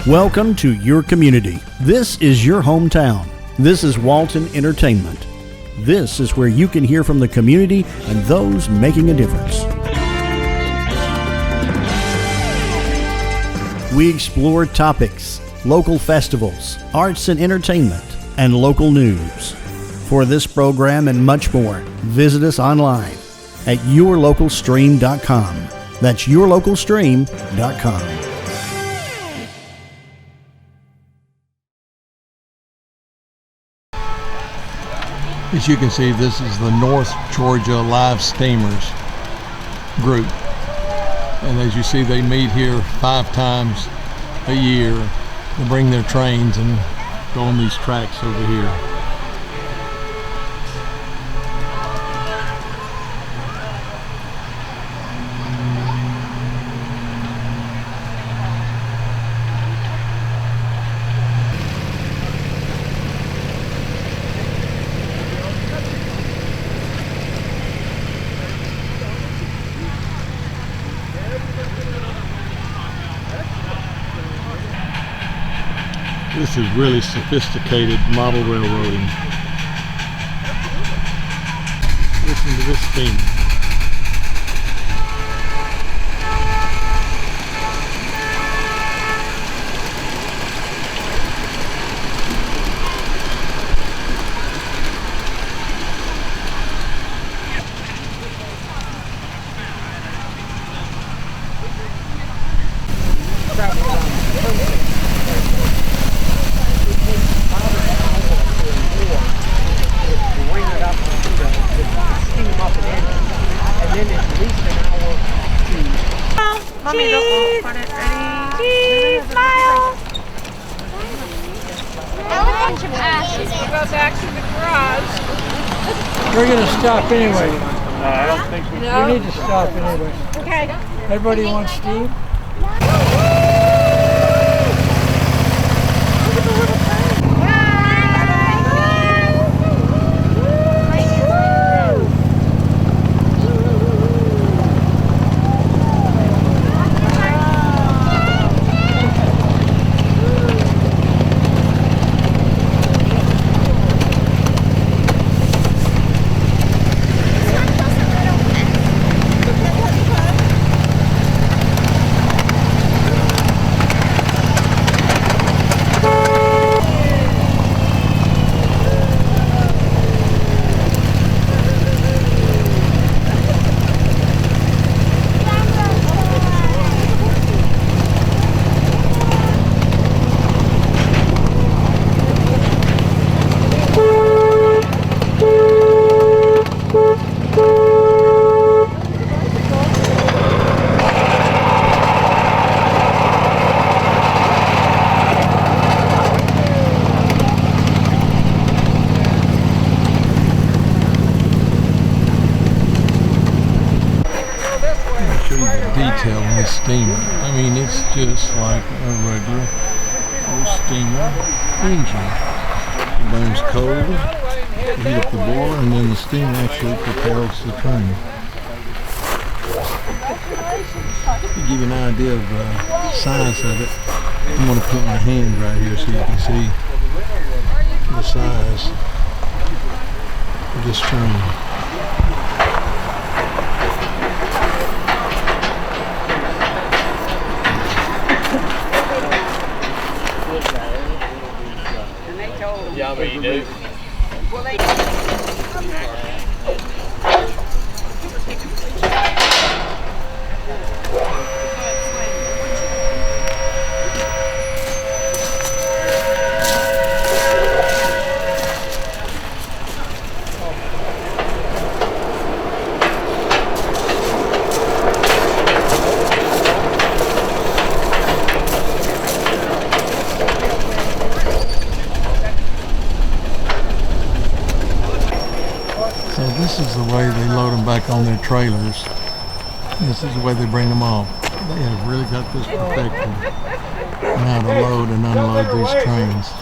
Welcome to your community. This is your hometown. This is Walton Entertainment. This is where you can hear from the community and those making a difference. We explore topics, local festivals, arts and entertainment, and local news. For this program and much more, visit us online at yourlocalstream.com. That's yourlocalstream.com. As you can see, this is the North Georgia Live Steamers group. And as you see, they meet here 5 times a year to bring their trains and go on these tracks over here. This is really sophisticated model railroading. Listen to this steamer. Mommy, don't put it ready. Cheese, smile. We'll go back to the garage. We're going to stop anyway. I don't think we We need to stop anyway. Okay. Everybody wants Steve? Detail on this steamer. I mean, it's just like a regular old steamer engine. It burns coal, you heat up the boiler, and then the steam actually propels the train. To give you an idea of the size of it, I'm going to put my hand right here so you can see the size of this train. Yeah, but you do. So this is the way they load them back on their trailers. This is the way they bring them off. They have really got this perfected on how to load and unload these trains.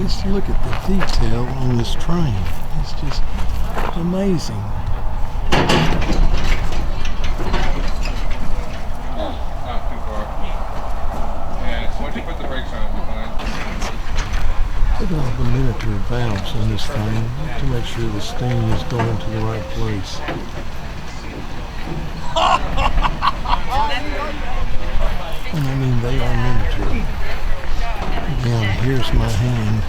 Just look at the detail on this train. It's just amazing. Not too far. Yeah, once you put the brakes on, it'll be fine. Look at all the miniature valves on this thing to make sure the steam is going to the right place. And I mean, they are miniature. Again, here's my hand.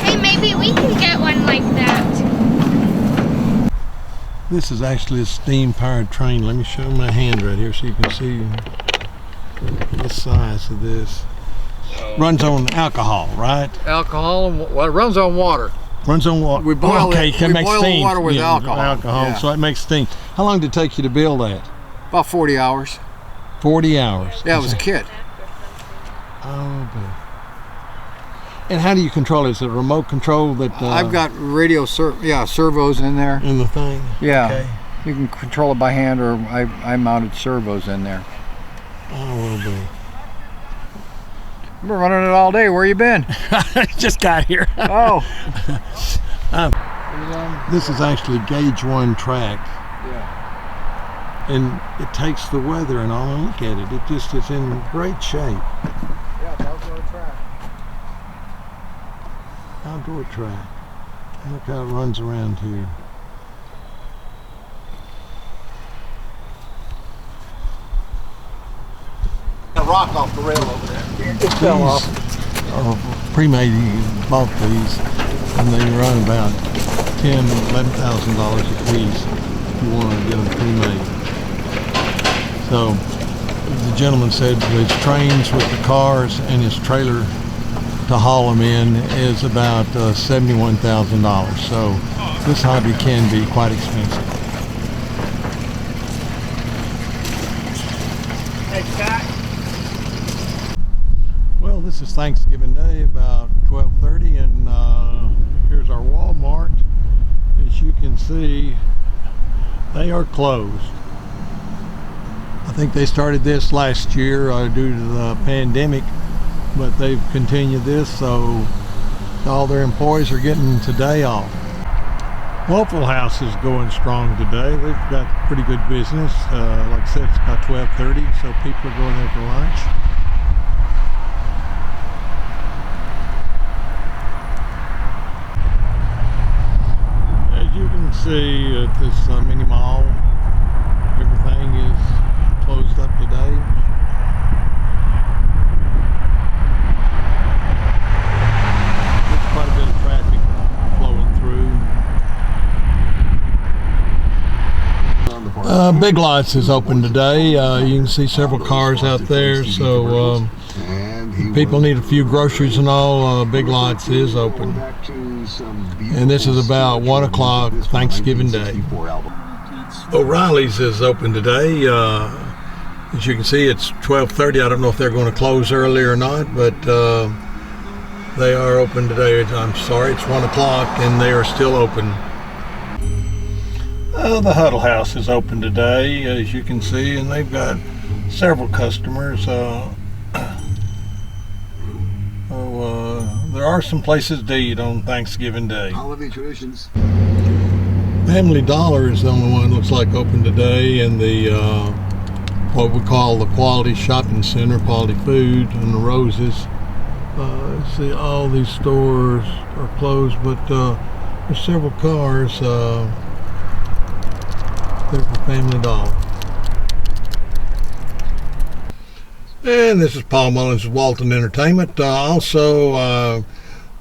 Hey, maybe we can get one like that. This is actually a steam-powered train. Let me show my hand right here so you can see the size of this. Runs on alcohol, right? Alcohol, well, it runs on water. Runs on water. We boil okay, it. Can We make boil steam. the water with Yeah, alcohol. Yeah. So it makes steam. How long did it take you to build that? About 40 hours. 40 hours. Yeah, I was a kid. Oh, boy. And how do you control it? Is it a remote control that? I've got radio servos in there. in the thing. Yeah. Okay. You can control it by hand, or I mounted servos in there. Oh, boy. I've been running it all day. Where you been? Just got here. Oh. This is actually gauge 1 track. Yeah. And it takes the weather and all, and look at it. It just is in great shape. Yeah, outdoor track. Outdoor track. Look how it runs around here. A rock off the rail over there. It fell off. Are pre-made. You bought these, and they run about $11,000 a piece if you want to get them pre-made. So the gentleman said his trains with the cars and his trailer to haul them in is about $71,000. So this hobby can be quite expensive. Hey, Scott. Well, this is Thanksgiving Day, about 12:30, and here's our Walmart. As you can see, they are closed. I think they started this last year due to the pandemic, but they've continued this, so all their employees are getting today off. Waffle House is going strong today. They've got pretty good business. Like I said, it's about 12:30, so people are going there for lunch. You can see at this mini mall, everything is closed up today. There's quite a bit of traffic flowing through. Big Lots is open today. You can see several cars out there, so people need a few groceries and all. Big Lots is open. And this is about 1 o'clock Thanksgiving Day. O'Reilly's is open today. As you can see, it's 12:30. I don't know if they're going to close early or not, but they are open today. I'm sorry, it's 1 o'clock and they are still open. The Huddle House is open today, as you can see, and they've got several customers. There are some places to eat on Thanksgiving Day. Holiday traditions. Family Dollar is the only one looks like open today, and the what we call the Quality Shopping Center, Quality Food, and the Roses. See, all these stores are closed, but there's several cars there for Family Dollar. And this is Paul Mullins of Walton Entertainment. Also,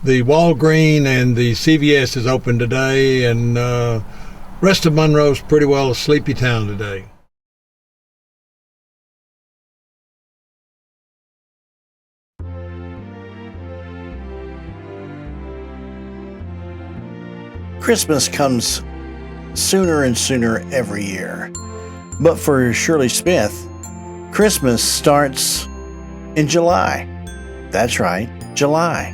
the Walgreen and the CVS is open today, and rest of Monroe's pretty well a sleepy town today. Christmas comes sooner and sooner every year. But for Shirley Smith, Christmas starts in July. That's right, July.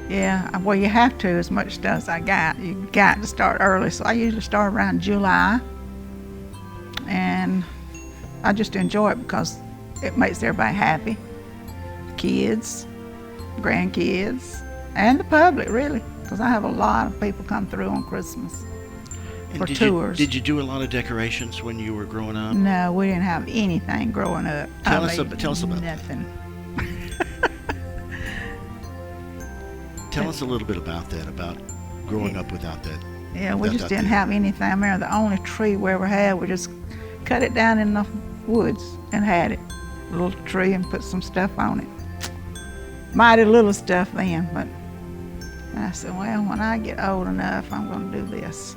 Yeah, well, you have to, as much stuff as I got. You got to start early, so I usually start around July. And I just enjoy it because it makes everybody happy. Kids, grandkids, and the public, really, because I have a lot of people come through on Christmas for tours. Did you do a lot of decorations when you were growing up? No, we didn't have anything growing up. Tell us about nothing. Tell us a little bit about that, about growing up without that. Yeah, we just didn't have anything. I remember the only tree we ever had, we just cut it down in the woods and had it. A little tree and put some stuff on it. Mighty little stuff then, but I said, well, when I get old enough, I'm going to do this.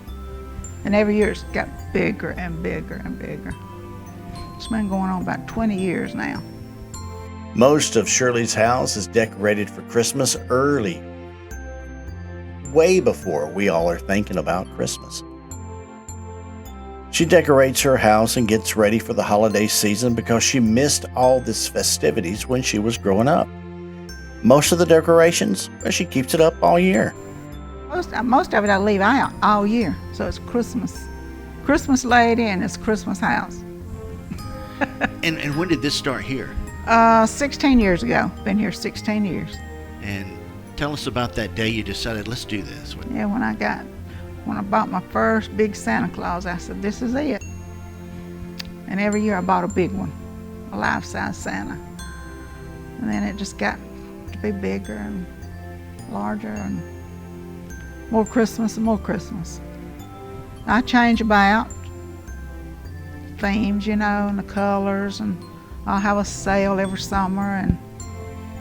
And every year it's got bigger and bigger and bigger. It's been going on about 20 years now. Most of Shirley's house is decorated for Christmas early, way before we all are thinking about Christmas. She decorates her house and gets ready for the holiday season because she missed all these festivities when she was growing up. Most of the decorations, she keeps it up all year. Most of it I leave out all year, so it's Christmas lady and it's Christmas house. And when did this start here? 16 years ago. Been here 16 years. And tell us about that day you decided, let's do this. Yeah, when I bought my first big Santa Claus, I said, this is it. And every year I bought a big one, a life-size Santa. And then it just got to be bigger and larger and more Christmas and more Christmas. I change about themes, you know, and the colors, and I'll have a sale every summer and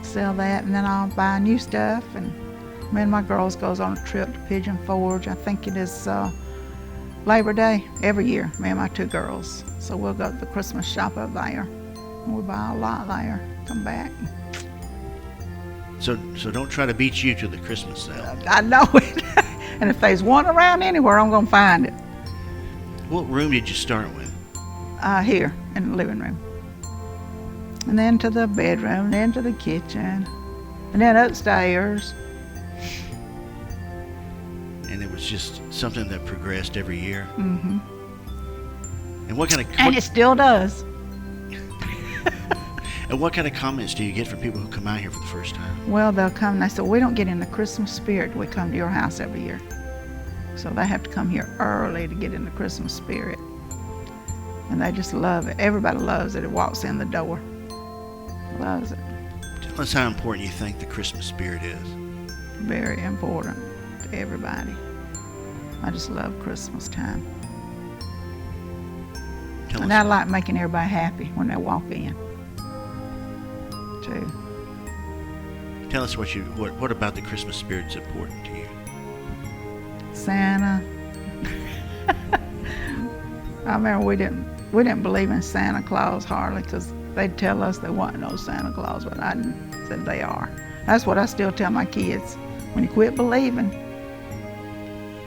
sell that, and then I'll buy new stuff. And me and my girls goes on a trip to Pigeon Forge. I think it is Labor Day every year, me and my two girls. So we'll go to the Christmas shop up there, and we buy a lot there, come back. So don't try to beat you to the Christmas sale. I know it. And if there's one around anywhere, I'm going to find it. What room did you start with? Here in the living room. And then to the bedroom, then to the kitchen, and then upstairs. And it was just something that progressed every year? Mm-hmm. And what kind of... And it still does. And what kind of comments do you get from people who come out here for the first time? Well, they'll come and they say, we don't get in the Christmas spirit. We come to your house every year. So they have to come here early to get in the Christmas spirit. And they just love it. Everybody loves it. It walks in the door. Loves it. Tell us how important you think the Christmas spirit is. Very important to everybody. I just love Christmas time. And I like making everybody happy when they walk in, too. Tell us what about the Christmas spirit is important to you? Santa. I remember we didn't believe in Santa Claus hardly, because they'd tell us there wasn't no Santa Claus, but I said they are. That's what I still tell my kids. When you quit believing,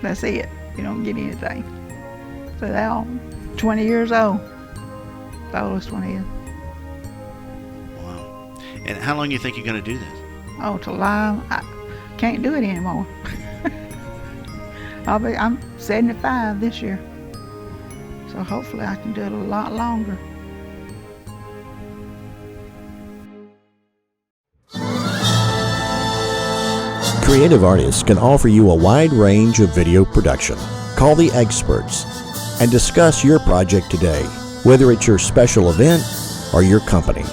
that's it. You don't get anything. So they're all 20 years old. The oldest one is. Wow. And how long do you think you're going to do this? Oh, till I can't do it anymore. I'm 75 this year. So hopefully I can do it a lot longer. Creative artists can offer you a wide range of video production. Call the experts and discuss your project today, whether it's your special event or your company.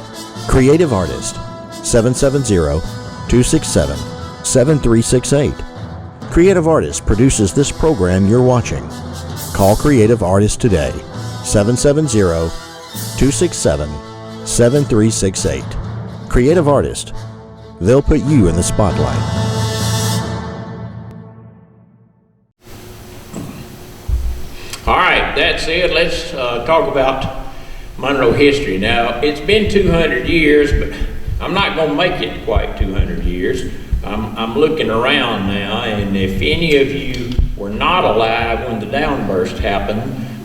Creative Artist, 770-267-7368. Creative Artist produces this program you're watching. Call Creative Artist today, 770-267-7368. Creative Artist, they'll put you in the spotlight. All right, that's it. Let's talk about Monroe history. Now, it's been 200 years, but I'm not going to make it quite 200 years. I'm looking around now, and if any of you were not alive when the downburst happened,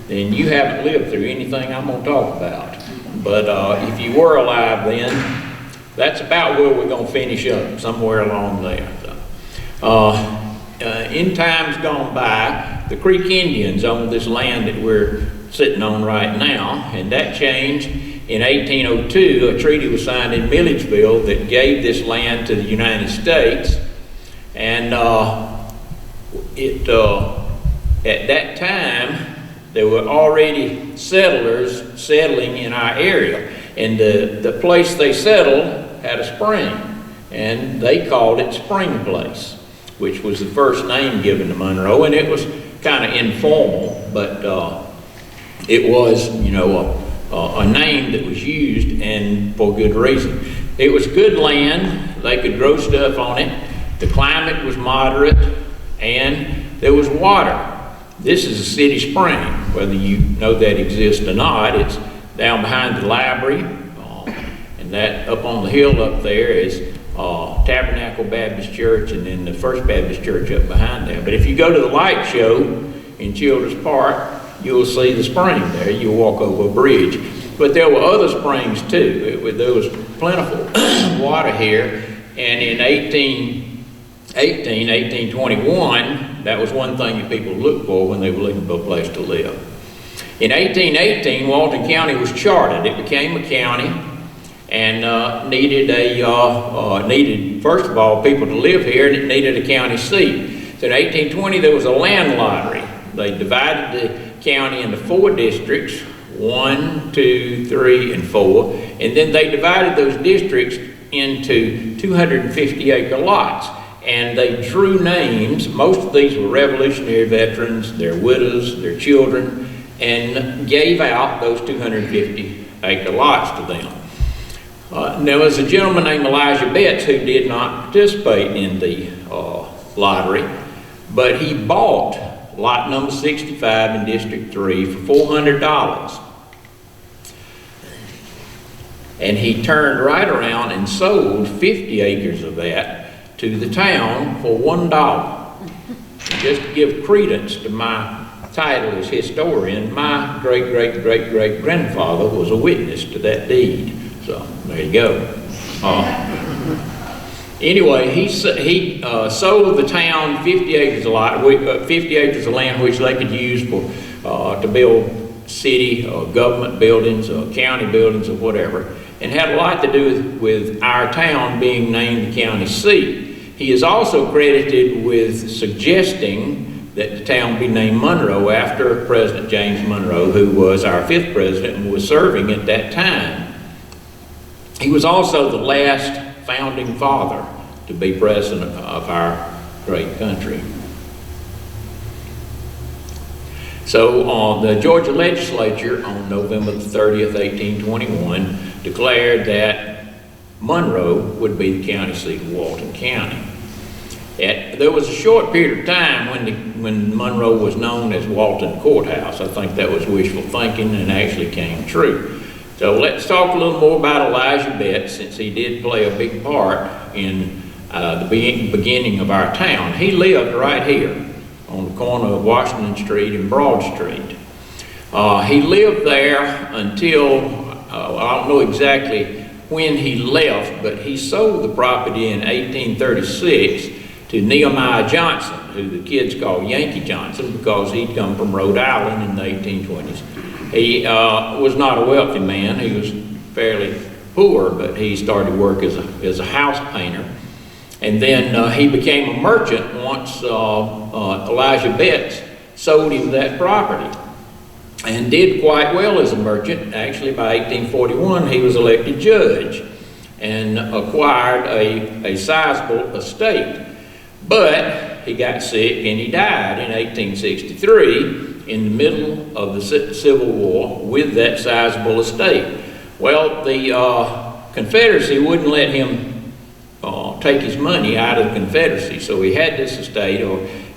then you haven't lived through anything I'm going to talk about. But if you were alive then, that's about where we're going to finish up, somewhere along there. So, In times gone by, the Creek Indians owned this land that we're sitting on right now, and that changed in 1802. A treaty was signed in Milledgeville that gave this land to the United States, and at that time there were already settlers settling in our area, and the place they settled had a spring, and they called it Spring Place, which was the first name given to Monroe, and it was kind of informal, but it was, you know, a name that was used, and for good reason. It was good land. They could grow stuff on it. The climate was moderate, and there was water. This is a city spring, whether you know that exists or not. It's down behind the library, and that up on the hill up there is Tabernacle Baptist Church, and then the First Baptist Church up behind there. But if you go to the light show in Childers Park, you'll see the spring there. You'll walk over a bridge. But there were other springs too. There was plentiful water here, and in 1821, that was one thing that people looked for when they were looking for a place to live. In 1818, Walton County was chartered. It became a county, and needed first of all people to live here, and it needed a county seat. So in 1820 there was a land lottery. They divided the county into 4 districts, 1, 2, 3, and 4, and then they divided those districts into 250-acre lots, and they drew names. Most of these were Revolutionary veterans, their widows, their children, and gave out those 250-acre lots to them. There was a gentleman named Elijah Betts who did not participate in the lottery, but he bought lot number 65 in District 3 for $400. And he turned right around and sold 50 acres of that to the town for $1. Just to give credence to my title as historian, my great-great-great-great-grandfather was a witness to that deed. So there you go. Anyway, he sold the town 50 acres of land which they could use for to build city or government buildings or county buildings or whatever, and had a lot to do with our town being named the county seat. He is also credited with suggesting that the town be named Monroe after President James Monroe, who was our 5th president and was serving at that time. He was also the last founding father to be president of our great country. So the Georgia legislature on November the 30th, 1821, declared that Monroe would be the county seat of Walton County. There was a short period of time when Monroe was known as Walton Courthouse. I think that was wishful thinking and actually came true. So let's talk a little more about Elijah Betts, since he did play a big part in the beginning of our town. He lived right here on the corner of Washington Street and Broad Street. He lived there until, I don't know exactly when he left, but he sold the property in 1836 to Nehemiah Johnson, who the kids call Yankee Johnson because he'd come from Rhode Island in the 1820s. He was not a wealthy man. He was fairly poor, but he started work as a house painter. And then he became a merchant once Elijah Betts sold him that property, and did quite well as a merchant. Actually, by 1841, he was elected judge and acquired a sizable estate. But he got sick and he died in 1863 in the middle of the Civil War with that sizable estate. Well, the Confederacy wouldn't let him take his money out of the Confederacy, so he had this estate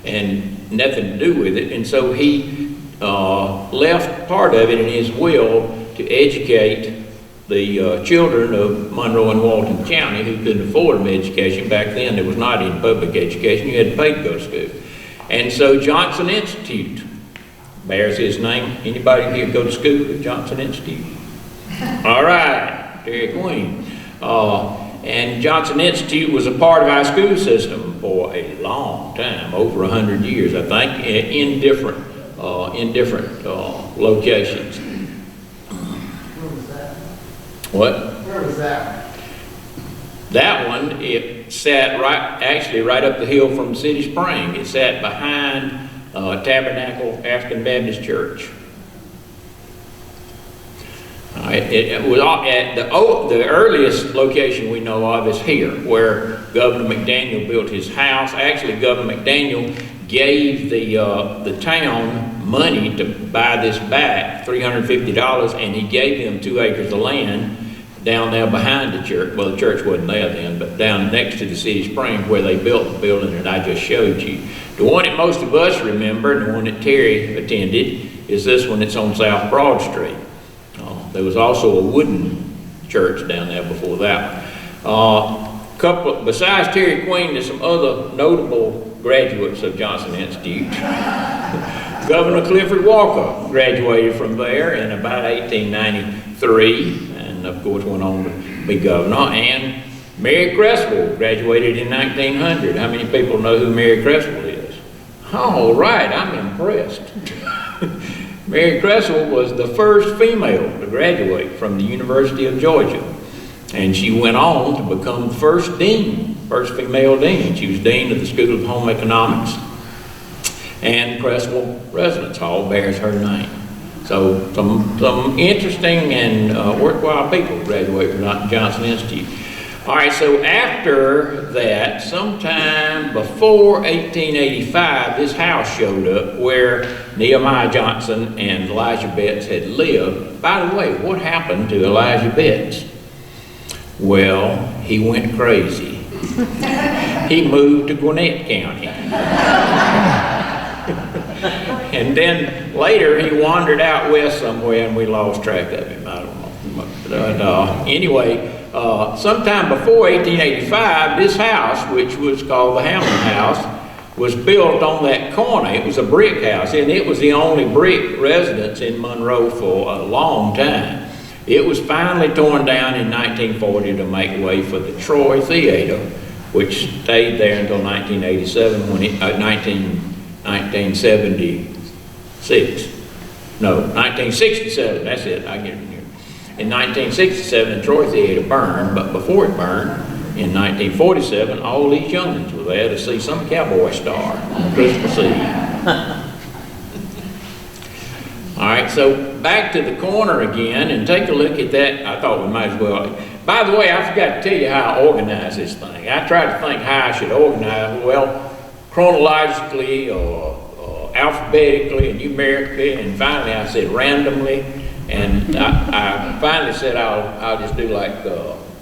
and nothing to do with it, and so he left part of it in his will to educate the children of Monroe and Walton County who couldn't afford them education. Back then there was not any public education, you had to pay to go to school. And so Johnson Institute bears his name. Anybody here go to school at Johnson Institute? All right, Dairy Queen. And Johnson Institute was a part of our school system for a long time, over 100 years, I think, in different locations. Where was that? What? Where was that? That one, it sat right up the hill from City Spring. It sat behind Tabernacle African Baptist Church. All right, it was at the earliest location we know of is here, where Governor McDaniel built his house. Actually, Governor McDaniel gave the town money to buy this back, $350, and he gave them 2 acres of land down there behind the church. Well, the church wasn't there then, but down next to the City Spring where they built the building that I just showed you. The one that most of us remember, and the one that Terry attended, is this one that's on South Broad Street. There was also a wooden church down there before that one. Besides Terry Queen, there's some other notable graduates of Johnson Institute. Governor Clifford Walker graduated from there in about 1893. And of course went on to be governor, and Mary Creswell graduated in 1900. How many people know who Mary Creswell is? All right, I'm impressed. Mary Creswell was the first female to graduate from the University of Georgia, and she went on to become the first female dean. She was dean of the School of Home Economics, and Creswell Residence Hall bears her name. So some interesting and worthwhile people graduate from Johnson Institute. All right, so after that, sometime before 1885, this house showed up where Nehemiah Johnson and Elijah Betts had lived. By the way, what happened to Elijah Betts? Well, he went crazy. He moved to Gwinnett County. And then later he wandered out west somewhere and we lost track of him. I don't know. But anyway, sometime before 1885, this house, which was called the Hamlin House, was built on that corner. It was a brick house, and it was the only brick residence in Monroe for a long time. It was finally torn down in 1940 to make way for the Troy Theater, which stayed there until 1987 when 1967, that's it, I get it here. In 1967, the Troy Theater burned, but before it burned, in 1947, all these young'uns were there to see some cowboy star on Christmas Eve. All right, so back to the corner again and take a look at that. I thought we might as well. By the way, I forgot to tell you how I organized this thing. I tried to think how I should organize, well, chronologically or alphabetically and numerically, and finally I said randomly, and I finally said I'll just do like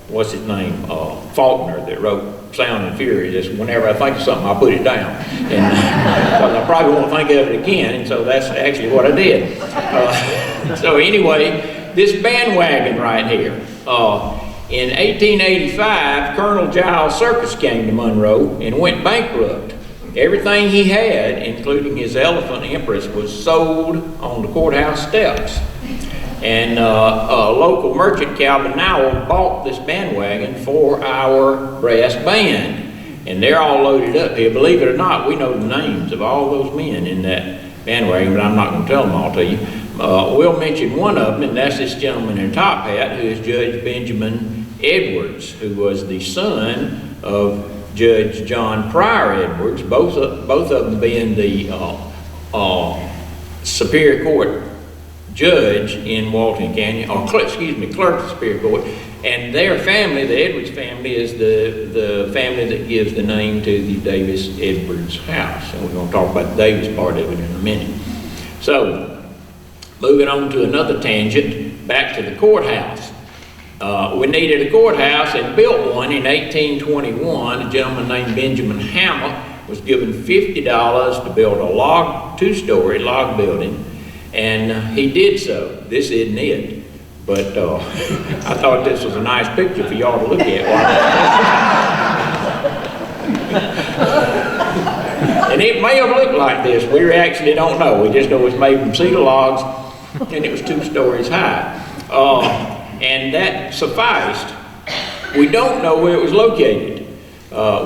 what's his name, Faulkner, that wrote Sound and Fury. Just whenever I think of something, I'll put it down, and because I probably won't think of it again, and so that's actually what I did. So anyway, this bandwagon right here. In 1885, Colonel Giles Circus came to Monroe and went bankrupt. Everything he had, including his elephant Empress, was sold on the courthouse steps. And a local merchant, Calvin Nowell, bought this bandwagon for our brass band. And they're all loaded up here. Believe it or not, we know the names of all those men in that bandwagon, but I'm not going to tell them all to you. We'll mention one of them, and that's this gentleman in top hat, who is Judge Benjamin Edwards, who was the son of Judge John Pryor Edwards, both of them being the Superior Court judge in Walton County, clerk of Superior Court, and their family, the Edwards family, is the family that gives the name to the Davis Edwards house, and we're going to talk about the Davis part of it in a minute. So, moving on to another tangent, back to the courthouse. We needed a courthouse and built one in 1821. A gentleman named Benjamin Hammer was given $50 to build a two-story log building, and he did so. This isn't it, but I thought this was a nice picture for y'all to look at. And it may have looked like this. We actually don't know. We just know it's made from cedar logs, and it was 2 stories high. And that sufficed We don't know where it was located.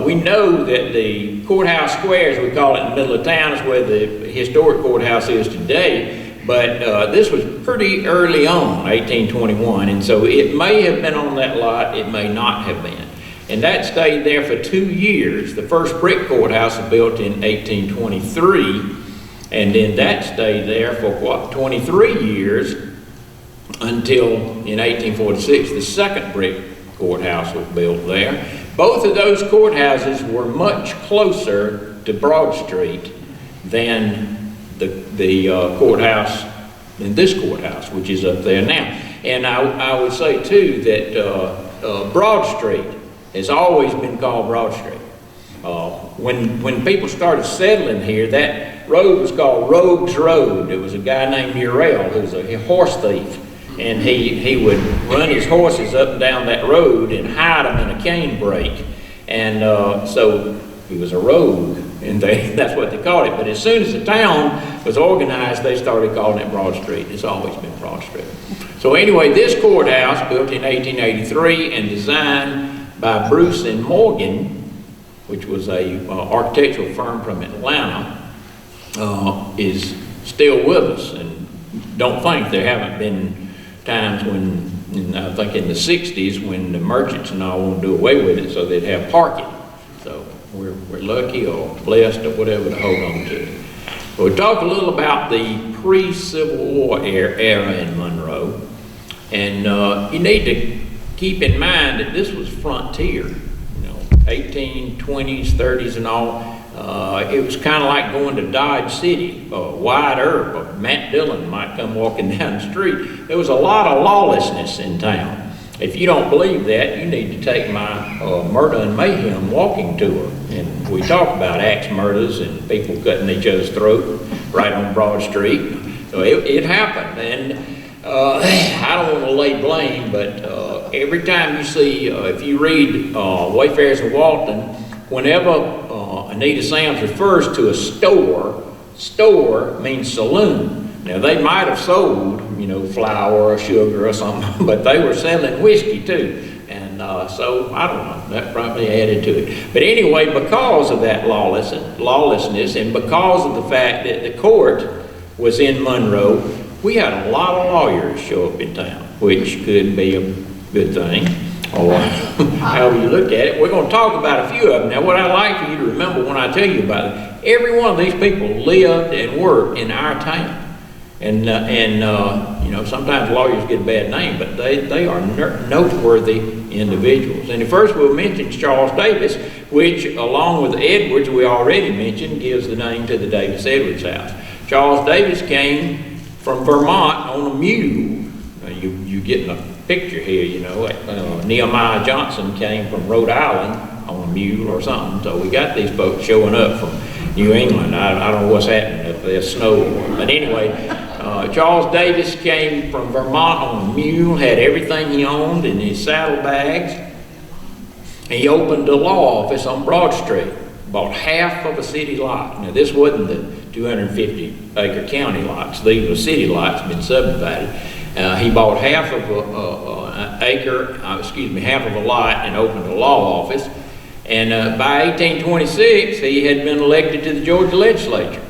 We know that the courthouse square, as we call it in the middle of town, is where the historic courthouse is today, but this was pretty early on, 1821, and so it may have been on that lot, it may not have been. And that stayed there for 2 years. The first brick courthouse was built in 1823, and then that stayed there for what, 23 years, until in 1846 the second brick courthouse was built there. Both of those courthouses were much closer to Broad Street than the courthouse, than this courthouse, which is up there now. And I would say too that Broad Street has always been called Broad Street. When people started settling here, that road was called Rogues Road. There was a guy named Urell who was a horse thief, and he would run his horses up and down that road and hide them in a cane brake. And so he was a rogue, and that's what they called it. But as soon as the town was organized, they started calling it Broad Street. It's always been Broad Street. So anyway, this courthouse, built in 1883 and designed by Bruce and Morgan, which was a architectural firm from Atlanta, is still with us. And don't think there haven't been times when, I think in the 60s, when the merchants and all want to do away with it so they'd have parking. So we're lucky or blessed or whatever to hold on to it. But we'll talk a little about the pre-Civil War era in Monroe. And you need to keep in mind that this was frontier, 1820s, 30s and all. It was kind of like going to Dodge City, or Wyatt Earp, or Matt Dillon might come walking down the street. There was a lot of lawlessness in town. If you don't believe that, you need to take my Murder and Mayhem walking tour. And we talk about axe murders and people cutting each other's throat right on Broad Street. So it happened. And I don't want to lay blame, but every time you see, if you read Wayfarers of Walton, whenever Anita Sams refers to a store means saloon. Now they might have sold, flour or sugar or something, but they were selling whiskey too. And so, I don't know, that probably added to it. But anyway, because of that lawlessness and because of the fact that the court was in Monroe, we had a lot of lawyers show up in town, which could be a good thing, or however you look at it. We're going to talk about a few of them. Now, what I'd like for you to remember when I tell you about it, every one of these people lived and worked in our town. And sometimes lawyers get a bad name, but they are noteworthy individuals. And the first we'll mention is Charles Davis, which, along with Edwards, we already mentioned, gives the name to the Davis Edwards house. Charles Davis came from Vermont on a mule. You getting a picture here, Nehemiah Johnson came from Rhode Island on a mule or something. So we got these folks showing up from New England. I don't know what's happening if there's snow. But anyway, Charles Davis came from Vermont on a mule, had everything he owned in his saddlebags. He opened a law office on Broad Street, bought half of a city lot. Now this wasn't the 250-acre county lots. These were city lots, been subdivided. He bought half of half of a lot and opened a law office. And by 1826, he had been elected to the Georgia legislature.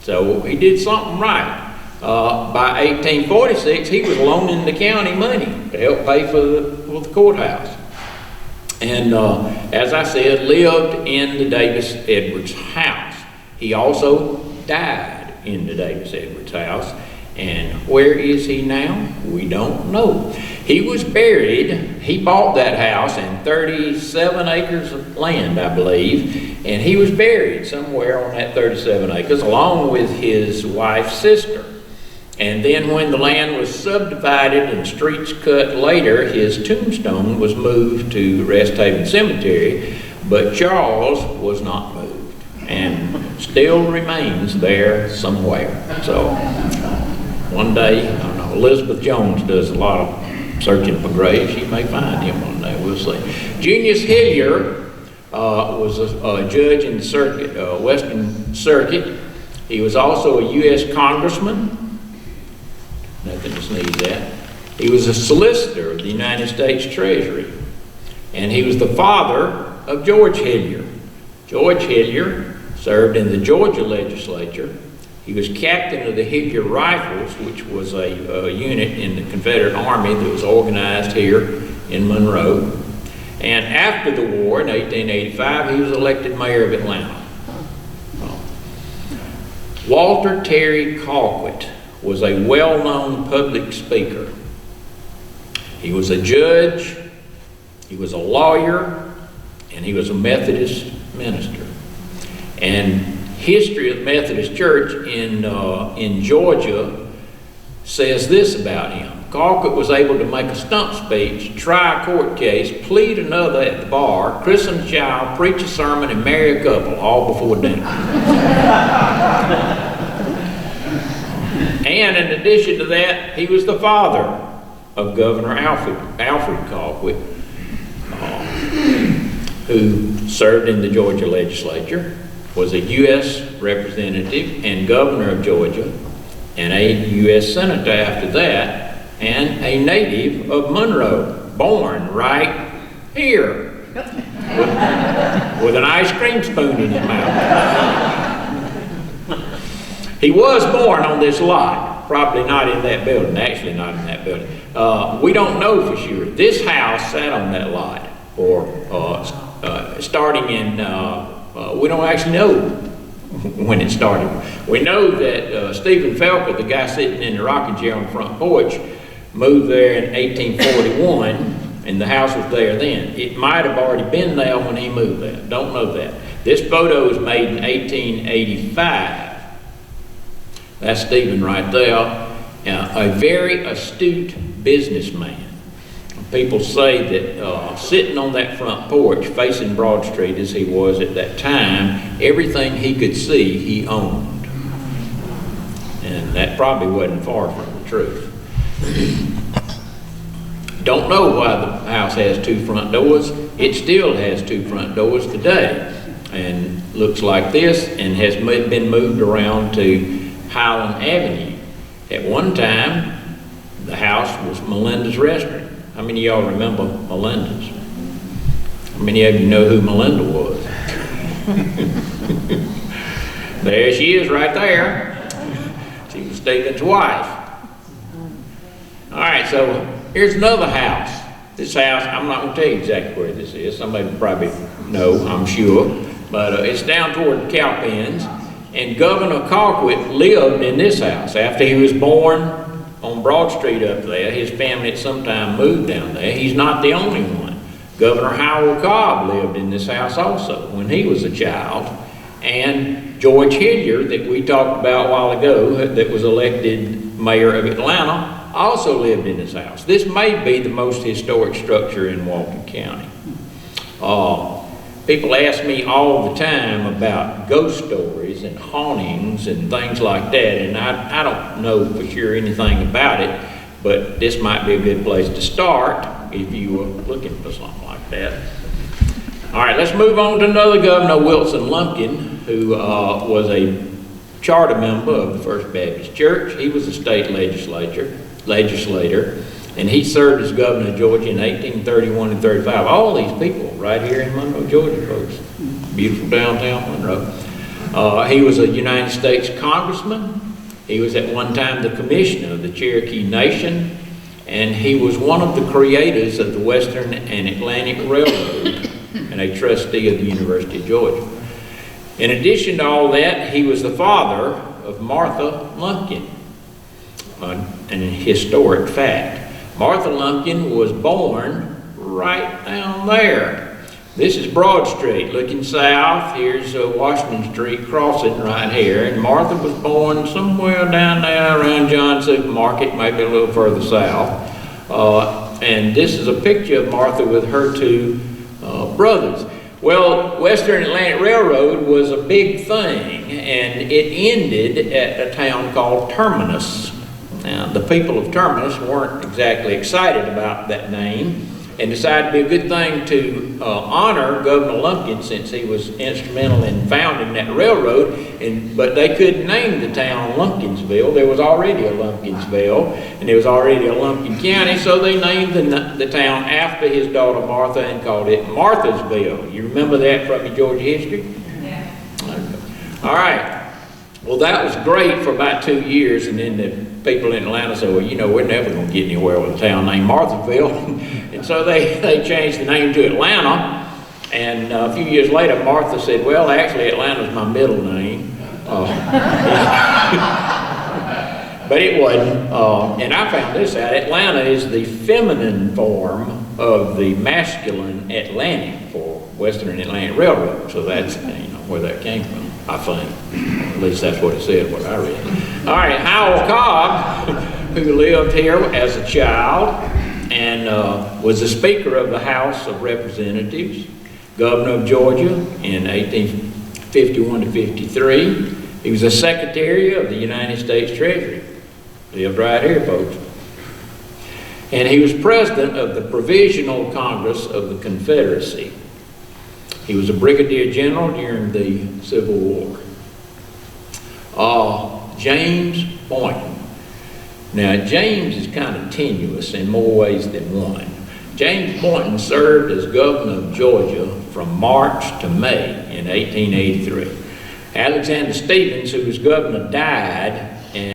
So he did something right. By 1846, he was loaning the county money to help pay for the courthouse. And as I said, lived in the Davis Edwards house. He also died in the Davis Edwards house. And where is he now? We don't know. He was buried, he bought that house and 37 acres of land, I believe, and he was buried somewhere on that 37 acres along with his wife's sister. And then when the land was subdivided and streets cut later, his tombstone was moved to Rest Haven Cemetery, but Charles was not moved and still remains there somewhere. So one day, I don't know, Elizabeth Jones does a lot of searching for graves. She may find him one day, we'll see. Junius Hillier was a judge in the circuit, Western Circuit. He was also a U.S. congressman. Nothing to sneeze at. He was a solicitor of the United States Treasury. And he was the father of George Hillier. George Hillier served in the Georgia legislature. He was captain of the Hillier Rifles, which was a unit in the Confederate Army that was organized here in Monroe. And after the war, in 1885, he was elected mayor of Atlanta. Walter Terry Colquitt was a well-known public speaker. He was a judge, he was a lawyer, and he was a Methodist minister. And history of the Methodist Church in Georgia says this about him. Colquitt was able to make a stump speech, try a court case, plead another at the bar, christen a child, preach a sermon, and marry a couple, all before dinner. And in addition to that, he was the father of Governor Alfred Colquitt, who served in the Georgia legislature, was a U.S. representative and governor of Georgia, and a U.S. senator after that, and a native of Monroe, born right here, with an ice cream spoon in his mouth. He was born on this lot, probably not in that building, actually not in that building. We don't know for sure. This house sat on that lot, or starting in, we don't actually know when it started. We know that Stephen Felker, the guy sitting in the rocking chair on the front porch, moved there in 1841, and the house was there then. It might have already been there when he moved there. Don't know that. This photo was made in 1885. That's Stephen right there. A very astute businessman. People say that sitting on that front porch facing Broad Street as he was at that time, everything he could see he owned. And that probably wasn't far from the truth. Don't know why the house has two front doors. It still has two front doors today, and looks like this, and has been moved around to Highland Avenue. At one time, the house was Melinda's restaurant. How many of y'all remember Melinda's? How many of you know who Melinda was? There she is right there. She was Stephen's wife. All right, so here's another house. This house, I'm not going to tell you exactly where this is. Somebody will probably know, I'm sure. But it's down toward the cow pens. And Governor Colquitt lived in this house. After he was born on Broad Street up there, his family at some time moved down there. He's not the only one. Governor Howell Cobb lived in this house also when he was a child. And George Hillier, that we talked about a while ago, that was elected mayor of Atlanta, also lived in this house. This may be the most historic structure in Walton County. People ask me all the time about ghost stories and hauntings and things like that, and I don't know for sure anything about it, but this might be a good place to start if you were looking for something like that. All right, let's move on to another governor, Wilson Lumpkin, who was a charter member of the First Baptist Church. He was a state legislator, and he served as governor of Georgia in 1831 and 35. All these people right here in Monroe, Georgia, folks. Beautiful downtown Monroe. He was a United States congressman. He was at one time the commissioner of the Cherokee Nation, and he was one of the creators of the Western and Atlantic Railroad and a trustee of the University of Georgia. In addition to all that, he was the father of Martha Lumpkin, an historic fact. Martha Lumpkin was born right down there. This is Broad Street looking south. Here's Washington Street crossing right here. And Martha was born somewhere down there around John Supermarket, maybe a little further south. And this is a picture of Martha with her two brothers. Well, Western Atlantic Railroad was a big thing, and it ended at a town called Terminus. Now, the people of Terminus weren't exactly excited about that name, and decided to be a good thing to honor Governor Lumpkin, since he was instrumental in founding that railroad. But they couldn't name the town Lumpkinsville. There was already a Lumpkinsville, and there was already a Lumpkin County, so they named the town after his daughter Martha and called it Marthasville. You remember that from your Georgia history? Yeah. All right. Well, that was great for about 2 years, and then the people in Atlanta said, well, you know, we're never going to get anywhere with a town named Marthasville. And so they changed the name to Atlanta. And a few years later, Martha said, well, actually, Atlanta's my middle name. But it wasn't. And I found this out. Atlanta is the feminine form of the masculine Atlantic for Western Atlantic Railroad. So that's, where that came from, I think. At least that's what it said, what I read. All right, Howell Cobb, who lived here as a child and was the Speaker of the House of Representatives, Governor of Georgia in 1851 to 53. He was a Secretary of the United States Treasury. Lived right here, folks. And he was President of the Provisional Congress of the Confederacy. He was a Brigadier General during the Civil War. James Boynton. Now, James is kind of tenuous in more ways than one. James Boynton served as governor of Georgia from March to May in 1883. Alexander Stephens, who was governor, died, and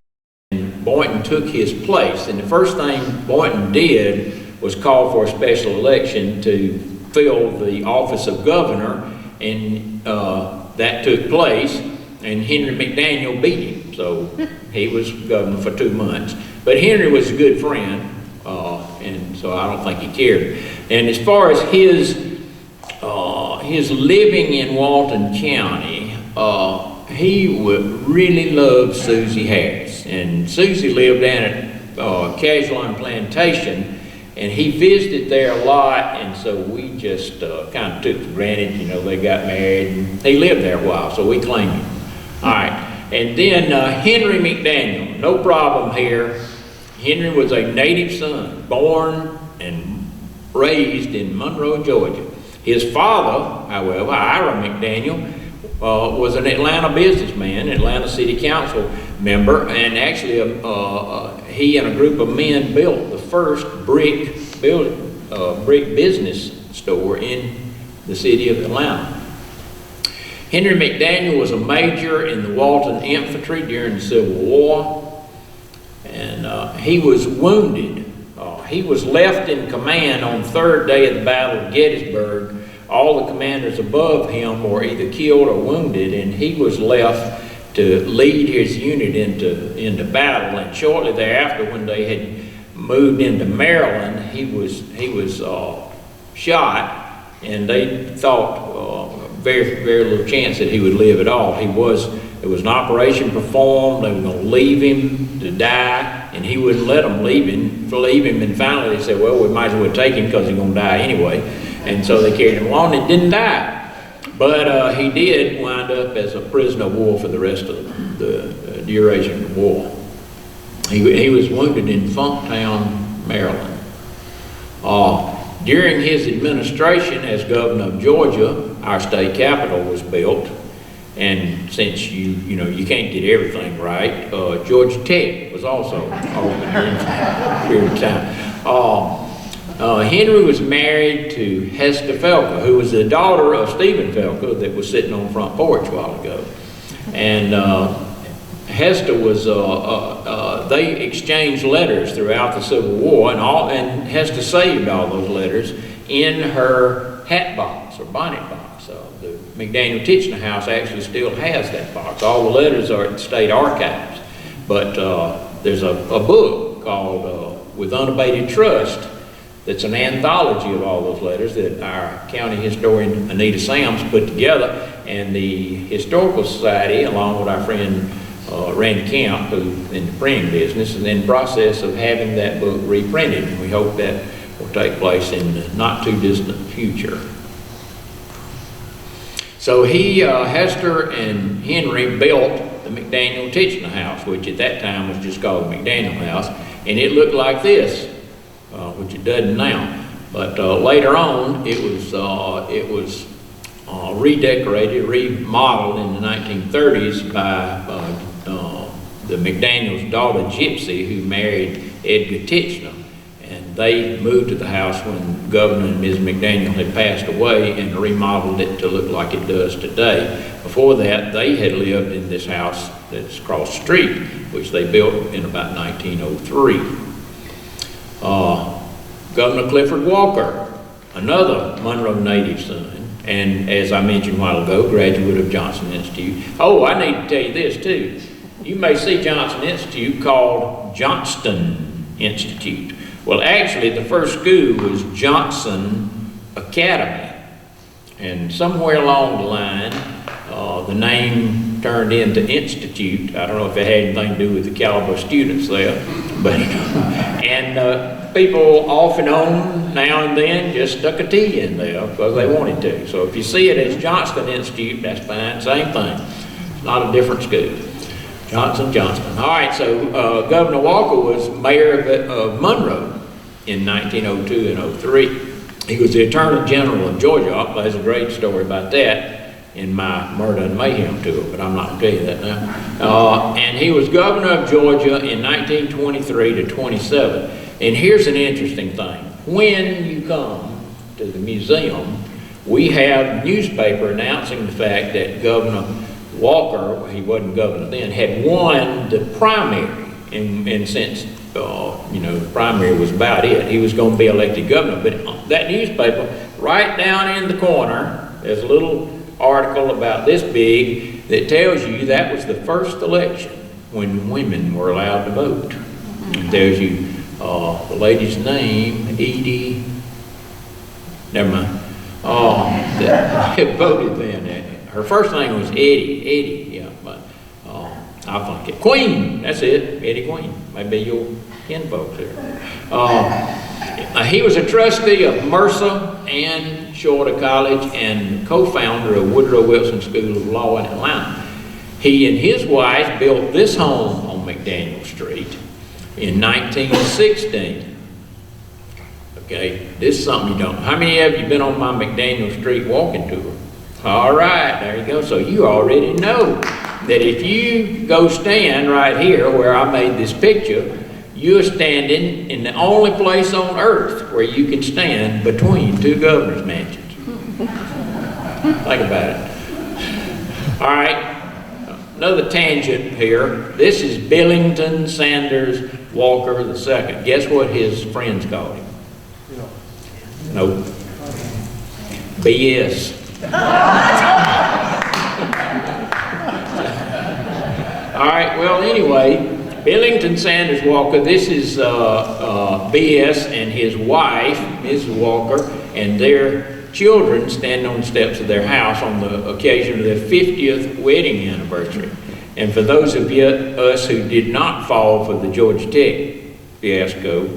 Boynton took his place. And the first thing Boynton did was call for a special election to fill the office of governor, and that took place, and Henry McDaniel beat him. So he was governor for 2 months. But Henry was a good friend, and so I don't think he cared. And as far as his living in Walton County, he would really love Susie Harris. And Susie lived down at Casuarina Plantation, and he visited there a lot, and so we just kind of took for granted, they got married, and he lived there a while, so we claimed him. All right, and then Henry McDaniel, no problem here. Henry was a native son, born and raised in Monroe, Georgia. His father, however, Ira McDaniel, was an Atlanta businessman, Atlanta City Council member, and actually he and a group of men built the first brick business store in the city of Atlanta. Henry McDaniel was a major in the Walton Infantry during the Civil War, and he was wounded. He was left in command on the third day of the Battle of Gettysburg. All the commanders above him were either killed or wounded, and he was left to lead his unit into battle. And shortly thereafter, when they had moved into Maryland, he was shot, and they thought very, very little chance that he would live at all. There was an operation performed. They were going to leave him to die, and he wouldn't let them leave him. And finally they said, well, we might as well take him because he's going to die anyway. And so they carried him along, and didn't die. But he did wind up as a prisoner of war for the rest of the duration of the war. He was wounded in Funktown, Maryland. During his administration as governor of Georgia, our state capitol was built. And since you can't get everything right, Georgia Tech was also opened during that period of time. Henry was married to Hester Felker, who was the daughter of Stephen Felker that was sitting on the front porch a while ago. And Hester was, they exchanged letters throughout the Civil War, and Hester saved all those letters in her hat box or bonnet box. The McDaniel Teaching House actually still has that box. All the letters are at the state archives. But there's a book called With Unabated Trust that's an anthology of all those letters that our county historian Anita Sams put together, and the Historical Society, along with our friend Randy Camp, who's in the printing business, is in the process of having that book reprinted, and we hope that will take place in the not too distant future. So Hester and Henry built the McDaniel Teaching House, which at that time was just called the McDaniel House, and it looked like this, which it doesn't now. But later on, it was redecorated, remodeled in the 1930s by the McDaniel's daughter Gypsy, who married Edgar Titchener. And they moved to the house when Governor and Ms. McDaniel had passed away and remodeled it to look like it does today. Before that, they had lived in this house that's across the street, which they built in about 1903. Governor Clifford Walker, another Monroe native son, and as I mentioned a while ago, graduate of Johnson Institute. Oh, I need to tell you this too. You may see Johnson Institute called Johnston Institute. Well, actually, the first school was Johnson Academy. And somewhere along the line, the name turned into Institute. I don't know if it had anything to do with the caliber of students there. But, and people off and on, now and then, just stuck a T in there because they wanted to. So if you see it as Johnston Institute, that's fine, same thing. It's not a different school. Johnson. All right, so Governor Walker was mayor of Monroe in 1902 and 03. He was the Attorney General of Georgia. There's a great story about that in my Murder and Mayhem tour, but I'm not going to tell you that now. And he was governor of Georgia in 1923 to 27. And here's an interesting thing. When you come to the museum, we have a newspaper announcing the fact that Governor Walker, he wasn't governor then, had won the primary, and since the primary was about it, he was going to be elected governor. But that newspaper, right down in the corner, there's a little article about this big that tells you that was the first election when women were allowed to vote. It tells you the lady's name, Edie, never mind, that voted then. Her first name was Eddie, yeah, but I'll think it. Queen, that's it, Eddie Queen. Maybe your kinfolks there. He was a trustee of Mercer and Shorter College and co-founder of Woodrow Wilson School of Law in Atlanta. He and his wife built this home on McDaniel Street in 1916. Okay, this is something you don't. How many of you been on my McDaniel Street walking tour? All right, there you go. So you already know that if you go stand right here where I made this picture, you're standing in the only place on earth where you can stand between two governor's mansions. Think about it. All right, another tangent here. This is Billington Sanders Walker II. Guess what his friends called him? Nope. BS. All right, well, anyway, Billington Sanders Walker, this is BS and his wife, Mrs. Walker, and their children standing on the steps of their house on the occasion of their 50th wedding anniversary. And for those of us who did not fall for the Georgia Tech fiasco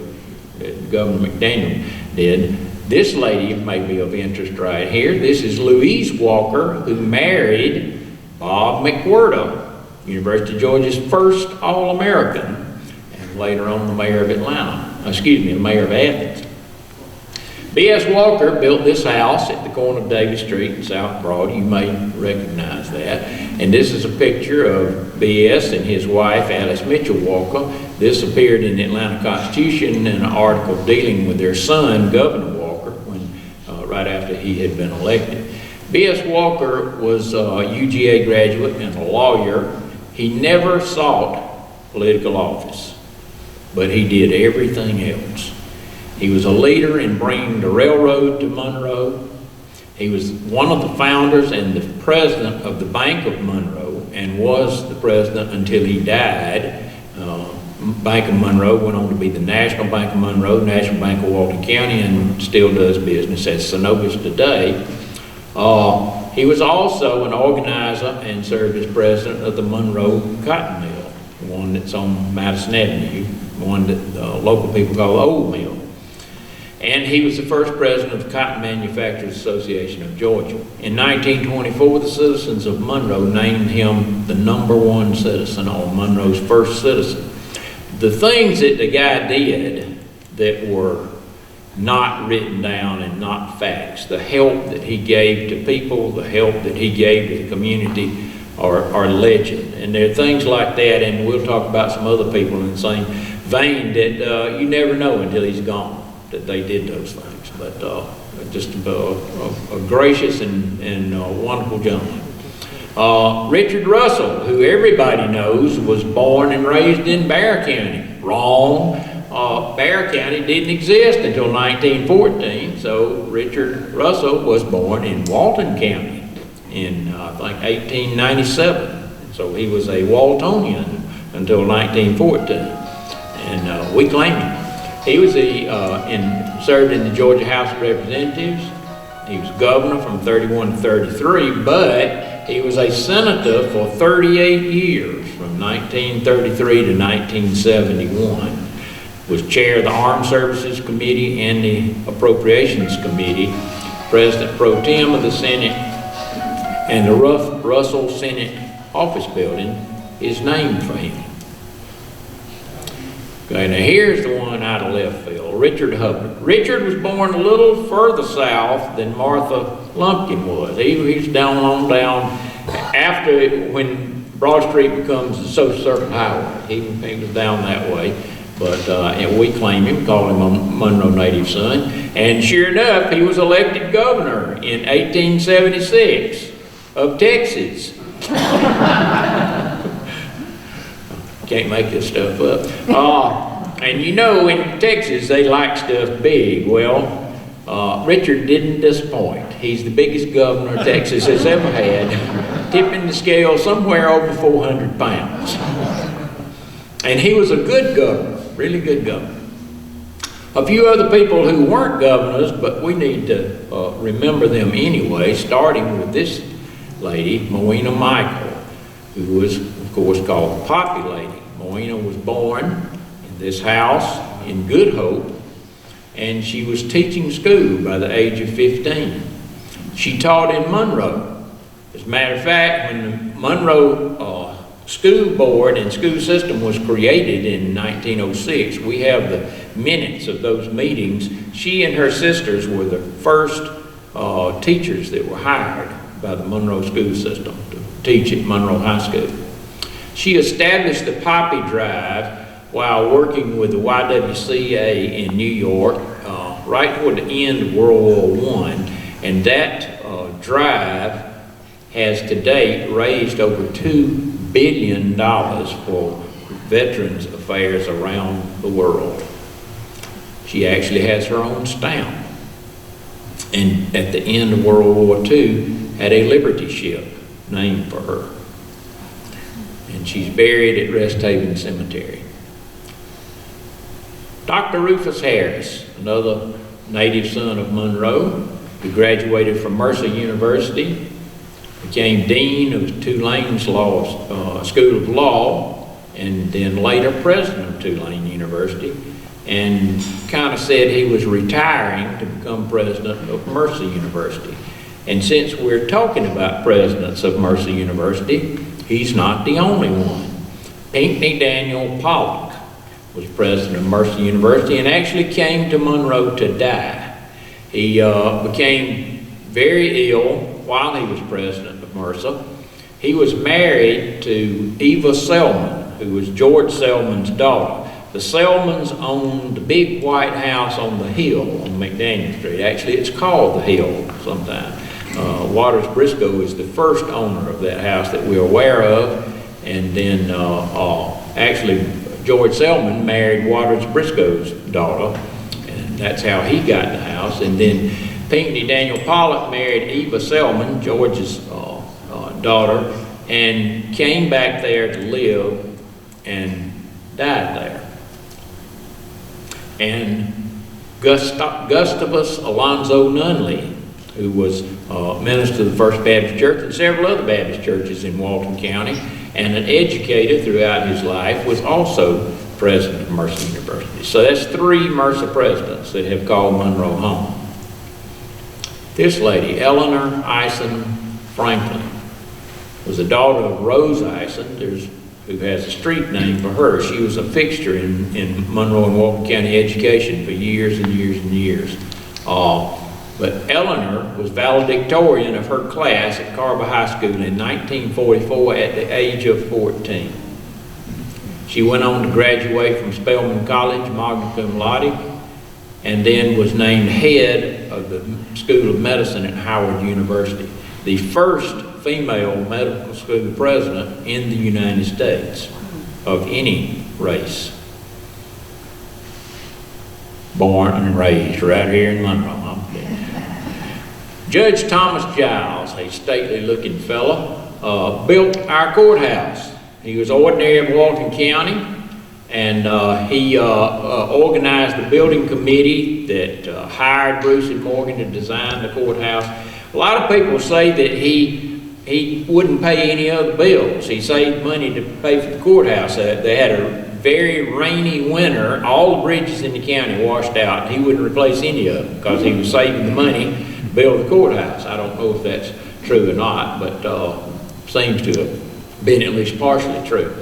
that Governor McDaniel did, this lady may be of interest right here. This is Louise Walker, who married Bob McWhirter, University of Georgia's first All-American, and later on the mayor of the mayor of Athens. B.S. Walker built this house at the corner of Davis Street in South Broad. You may recognize that. And this is a picture of B.S. and his wife, Alice Mitchell Walker. This appeared in the Atlanta Constitution in an article dealing with their son, Governor Walker, right after he had been elected. B.S. Walker was a UGA graduate and a lawyer. He never sought political office, but he did everything else. He was a leader in bringing the railroad to Monroe. He was one of the founders and the president of the Bank of Monroe, and was the president until he died. Bank of Monroe went on to be the National Bank of Monroe, National Bank of Walton County, and still does business as Synovus today. He was also an organizer and served as president of the Monroe Cotton Mill, the one that's on Madison Avenue, the one that local people call the Old Mill. And he was the first president of the Cotton Manufacturers Association of Georgia. In 1924, the citizens of Monroe named him the #1 citizen, or Monroe's first citizen. The things that the guy did that were not written down and not facts. The help that he gave to people, the help that he gave to the community are legend. And there are things like that, and we'll talk about some other people in the same vein that you never know until he's gone that they did those things. But just a gracious and wonderful gentleman. Richard Russell, who everybody knows, was born and raised in Bear County. Wrong. Bear County didn't exist until 1914, so Richard Russell was born in Walton County in, I think, 1897. So he was a Waltonian until 1914, and we claim him. He was served in the Georgia House of Representatives. He was governor from 31 to 33, but he was a senator for 38 years, from 1933 to 1971. Was chair of the Armed Services Committee and the Appropriations Committee, president pro tem of the Senate, and the Russell Senate Office Building is named for him. Okay, now here's the one out of left field, Richard Hubbard. Richard was born a little further south than Martha Lumpkin was. He was down after, when Broad Street becomes the Social Circuit Highway. He was down that way. But and we claim him, call him a Monroe native son. And sure enough, he was elected governor in 1876 of Texas. Can't make this stuff up. And you know, in Texas, they like stuff big. Well, Richard didn't disappoint. He's the biggest governor Texas has ever had, tipping the scale somewhere over 400 pounds. And he was a good governor. Really good governor. A few other people who weren't governors, but we need to remember them anyway, starting with this lady, Moena Michael, who was, of course, called the Poppy Lady. Moena was born in this house in Good Hope, and she was teaching school by the age of 15. She taught in Monroe. As a matter of fact, when the Monroe school board and school system was created in 1906. We have the minutes of those meetings. She and her sisters were the first teachers that were hired by the Monroe school system to teach at Monroe High School. She established the Poppy Drive while working with the YWCA in New York right toward the end of World War I, and that drive has to date raised over $2 billion for veterans affairs around the world. She actually has her own stamp. And at the end of World War II, had a Liberty ship named for her. And she's buried at Rest Haven Cemetery. Dr. Rufus Harris, another native son of Monroe, who graduated from Mercer University, became dean of Tulane's School of Law, and then later president of Tulane University, and kind of said he was retiring to become president of Mercer University. And since we're talking about presidents of Mercer University, he's not the only one. Pinckney Daniel Pollock was president of Mercer University and actually came to Monroe to die. He became very ill while he was president of Mercer. He was married to Eva Selman, who was George Selman's daughter. The Selmans owned the big white house on the hill on McDaniel Street. Actually, it's called the Hill sometimes. Waters Briscoe is the first owner of that house that we're aware of. And then actually, George Selman married Waters Briscoe's daughter, and that's how he got the house. And then Pinckney Daniel Pollock married Eva Selman, George's daughter, and came back there to live and died there. And Gustavus Alonzo Nunley, who was minister of the First Baptist Church and several other Baptist churches in Walton County, and an educator throughout his life, was also president of Mercer University. So that's 3 Mercer presidents that have called Monroe home. This lady, Eleanor Ison Franklin, was the daughter of Rose Ison. There's who has a street name for her. She was a fixture in Monroe and Walton County education for years and years and years. But Eleanor was valedictorian of her class at Carver High School in 1944 at the age of 14. She went on to graduate from Spelman College, magna cum laude, and then was named head of the School of Medicine at Howard University, the first female medical school president in the United States of any race. Born and raised right here in Monroe. Judge Thomas Giles, a stately looking fellow, built our courthouse. He was ordinary of Walton County, and he organized the building committee that hired Bruce and Morgan to design the courthouse. A lot of people say that he wouldn't pay any other bills. He saved money to pay for the courthouse. They had a very rainy winter. All the bridges in the county washed out, and he wouldn't replace any of them because he was saving the money to build the courthouse. I don't know if that's true or not, but seems to have been at least partially true.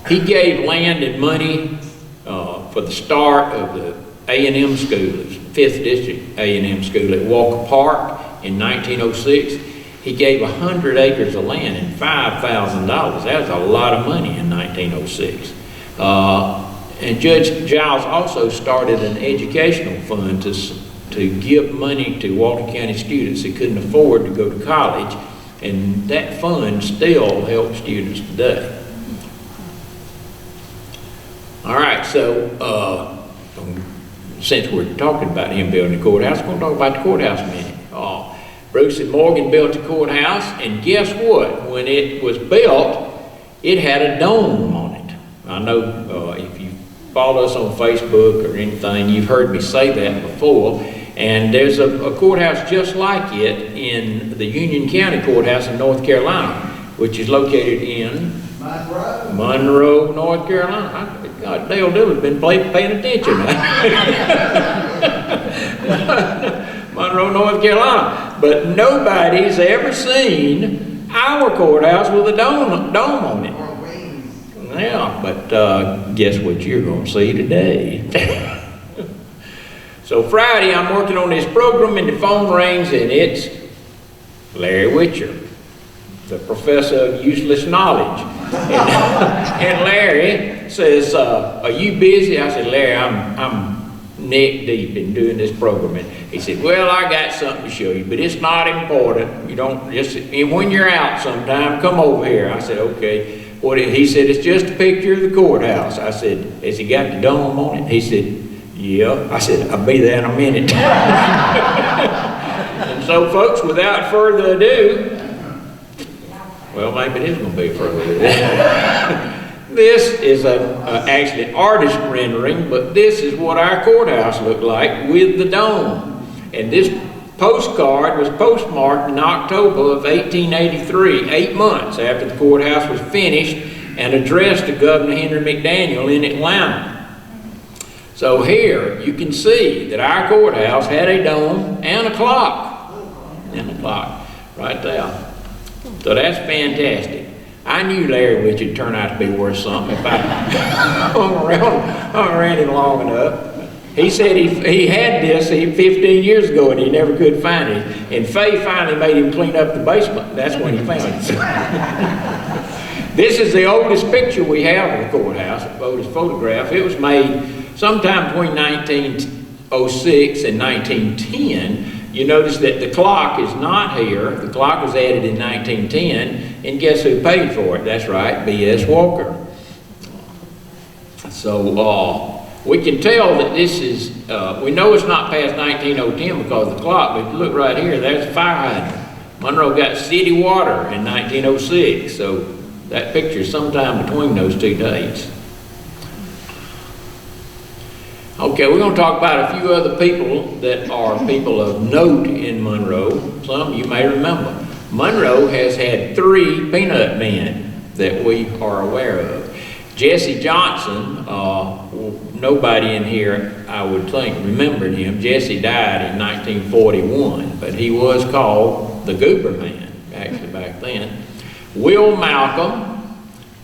He gave land and money for the start of the A&M school, 5th District A&M school at Walker Park in 1906. He gave 100 acres of land and $5,000. That was a lot of money in 1906. And Judge Giles also started an educational fund to give money to Walton County students that couldn't afford to go to college, and that fund still helps students today. All right, so since we're talking about him building the courthouse, we're going to talk about the courthouse a minute. Bruce and Morgan built the courthouse, and guess what? When it was built, it had a dome on it. I know if you follow us on Facebook or anything, you've heard me say that before. And there's a courthouse just like it in the Union County Courthouse in North Carolina, which is located in Monroe, North Carolina. God, Dale Dillon's been paying attention. Monroe, North Carolina. But nobody's ever seen our courthouse with a dome on it. Yeah, but guess what you're going to see today? So Friday, I'm working on this program, and the phone rings, and it's Larry Witcher, the professor of useless knowledge. And Larry says, "Are you busy?" I said, "Larry, I'm neck deep in doing this programming." He said, "Well, I got something to show you, but it's not important. You don't just, and when you're out sometime, come over here." I said, "Okay." He said, "It's just a picture of the courthouse." I said, "Has he got the dome on it?" He said, "Yeah." I said, "I'll be there in a minute." And so, folks, without further ado, well, maybe it is going to be further ado. This is actually an artist rendering, but this is what our courthouse looked like with the dome. And this postcard was postmarked in October of 1883, 8 months after the courthouse was finished, and addressed to Governor Henry McDaniel in Atlanta. So here you can see that our courthouse had a dome and a clock. And a clock right there. So that's fantastic. I knew Larry Witcher would turn out to be worth something if I hung around him long enough. He said he had this 15 years ago and he never could find it. And Faye finally made him clean up the basement. That's when he found it. This is the oldest picture we have of the courthouse, the oldest photograph. It was made sometime between 1906 and 1910. You notice that the clock is not here. The clock was added in 1910, and guess who paid for it? That's right, B.S. Walker. So we can tell that this is, we know it's not past 1910 because of the clock, but if you look right here, there's a fire hydrant. Monroe got city water in 1906, so that picture is sometime between those two dates. Okay, we're going to talk about a few other people that are people of note in Monroe. Some you may remember. Monroe has had 3 peanut men that we are aware of. Jesse Johnson, nobody in here, I would think, remembered him. Jesse died in 1941, but he was called the Goober Man, actually, back then. Will Malcolm,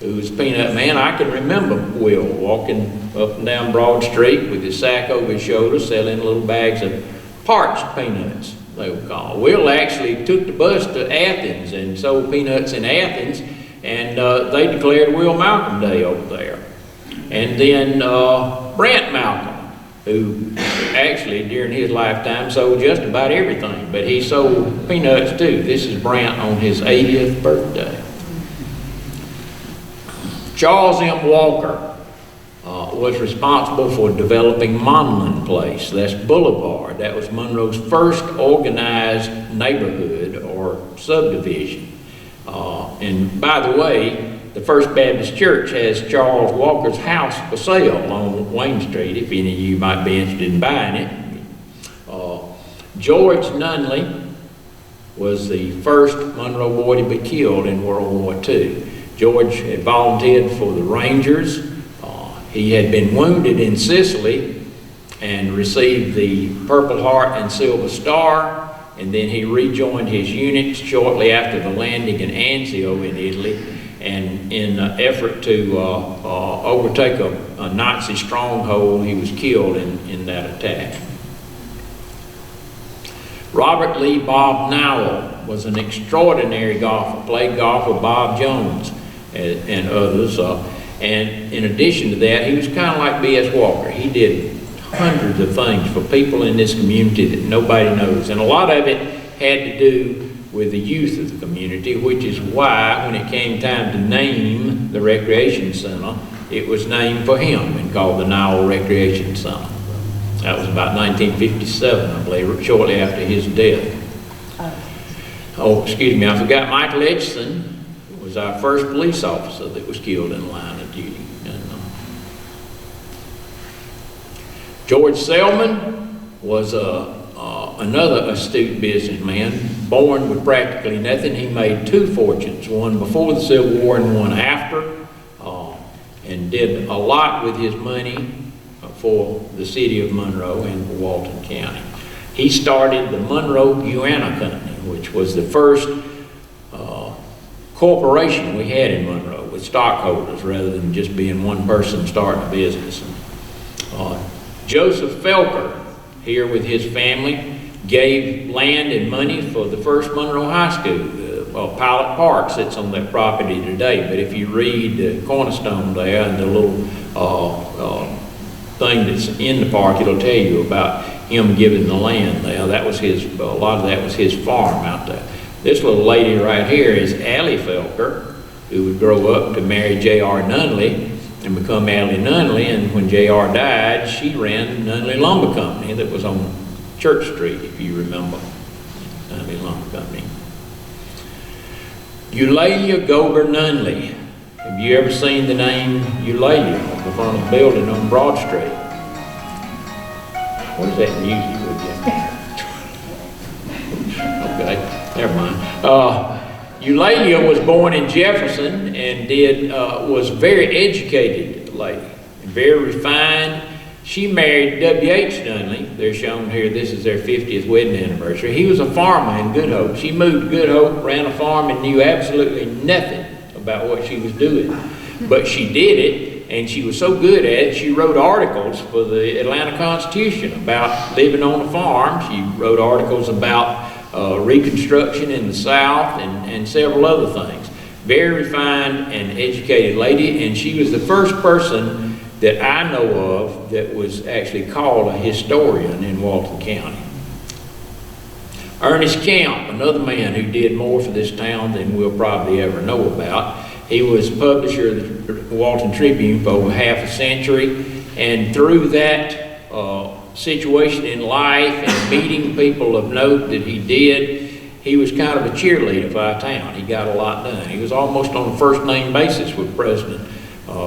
who was a peanut man. I can remember Will walking up and down Broad Street with his sack over his shoulder selling little bags of parched peanuts, they were called. Will actually took the bus to Athens and sold peanuts in Athens, and they declared Will Malcolm Day over there. And then Brant Malcolm, who actually during his lifetime sold just about everything, but he sold peanuts too. This is Brant on his 80th birthday. Charles M. Walker was responsible for developing Monland Place. That's Boulevard. That was Monroe's first organized neighborhood or subdivision. And by the way, the First Baptist Church has Charles Walker's house for sale on Wayne Street, if any of you might be interested in buying it. George Nunley was the first Monroe boy to be killed in World War II. George had volunteered for the Rangers. He had been wounded in Sicily and received the Purple Heart and Silver Star, and then he rejoined his unit shortly after the landing in Anzio in Italy, and in an effort to overtake a Nazi stronghold, he was killed in that attack. Robert Lee Bob Nowell was an extraordinary golfer, played golf with Bob Jones and others. And in addition to that, he was kind of like B.S. Walker. He did hundreds of things for people in this community that nobody knows. And a lot of it had to do with the youth of the community, which is why when it came time to name the recreation center, it was named for him and called the Nowell Recreation Center. That was about 1957, I believe, shortly after his death. Oh, excuse me, I forgot Michael Etchison was our first police officer that was killed in the line of duty. And, George Selman was another astute businessman, born with practically nothing. He made two fortunes, one before the Civil War and one after, and did a lot with his money for the city of Monroe and for Walton County. He started the Monroe Guiana Company, which was the first corporation we had in Monroe with stockholders rather than just being one person starting a business. Joseph Felker, here with his family, gave land and money for the first Monroe High School. Pilot Park sits on that property today, but if you read the cornerstone there and the little thing that's in the park, it'll tell you about him giving the land there. That was his, a lot of that was his farm out there. This little lady right here is Allie Felker, who would grow up to marry J.R. Nunley and become Allie Nunley, and when J.R. died, she ran Nunley Lumber Company that was on Church Street, if you remember, Nunley Lumber Company. Eulalia Gober Nunley. Have you ever seen the name Eulalia on the front of the building on Broad Street? What is that music with you? Okay. Never mind. Eulalia was born in Jefferson and was very educated lady, very refined. She married W.H. Nunley. They're shown here. This is their 50th wedding anniversary. He was a farmer in Good Hope. She moved to Good Hope, ran a farm, and knew absolutely nothing about what she was doing. But she did it, and she was so good at it, she wrote articles for the Atlanta Constitution about living on a farm. She wrote articles about Reconstruction in the South and several other things. Very refined and educated lady, and she was the first person that I know of that was actually called a historian in Walton County. Ernest Camp, another man who did more for this town than we'll probably ever know about. He was publisher of the Walton Tribune for over half a century, and through that situation in life and meeting people of note that he did, he was kind of a cheerleader for our town. He got a lot done. He was almost on a first name basis with President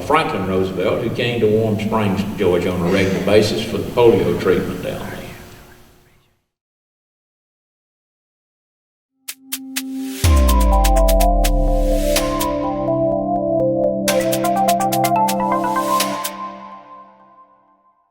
Franklin Roosevelt, who came to Warm Springs, Georgia on a regular basis for the polio treatment down there.